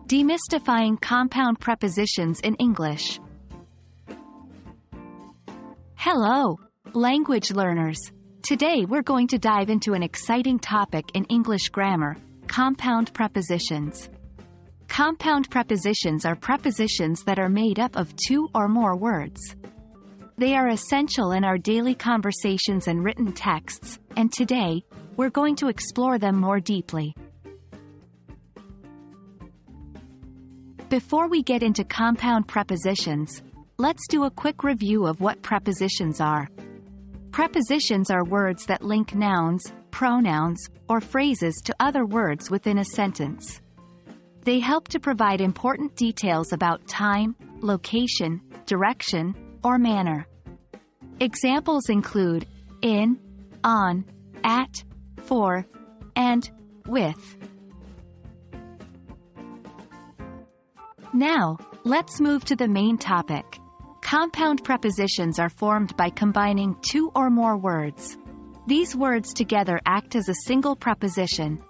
Demystifying Compound Prepositions in English. Hello, language learners. Today we're going to dive into an exciting topic in English grammar, compound prepositions. Compound prepositions are prepositions that are made up of two or more words. They are essential in our daily conversations and written texts, and today, we're going to explore them more deeply. Before we get into compound prepositions, let's do a quick review of what prepositions are. Prepositions are words that link nouns, pronouns, or phrases to other words within a sentence. They help to provide important details about time, location, direction, or manner. Examples include in, on, at, for, and with. Now, let's move to the main topic. Compound prepositions are formed by combining two or more words. These words together act as a single preposition.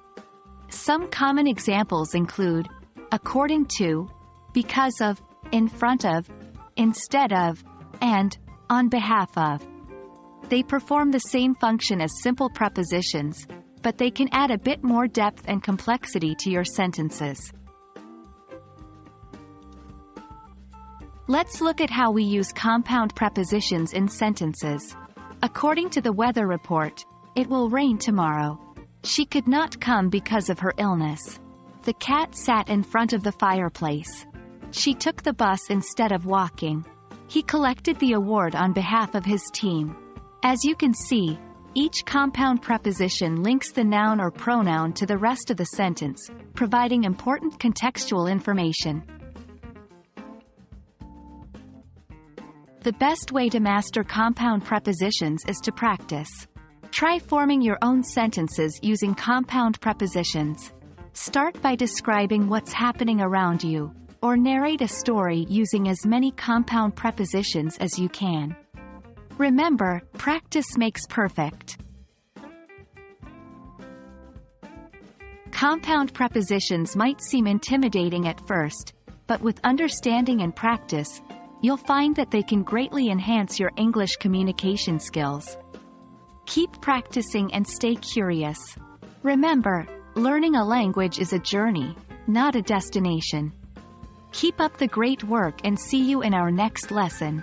Some common examples include according to, because of, in front of, instead of, and on behalf of. They perform the same function as simple prepositions, but they can add a bit more depth and complexity to your sentences. Let's look at how we use compound prepositions in sentences. According to the weather report, it will rain tomorrow. She could not come because of her illness. The cat sat in front of the fireplace. She took the bus instead of walking. He collected the award on behalf of his team. As you can see, each compound preposition links the noun or pronoun to the rest of the sentence, providing important contextual information. The best way to master compound prepositions is to practice. Try forming your own sentences using compound prepositions. Start by describing what's happening around you, or narrate a story using as many compound prepositions as you can. Remember, practice makes perfect. Compound prepositions might seem intimidating at first, but with understanding and practice, you'll find that they can greatly enhance your English communication skills. Keep practicing and stay curious. Remember, learning a language is a journey, not a destination. Keep up the great work and see you in our next lesson.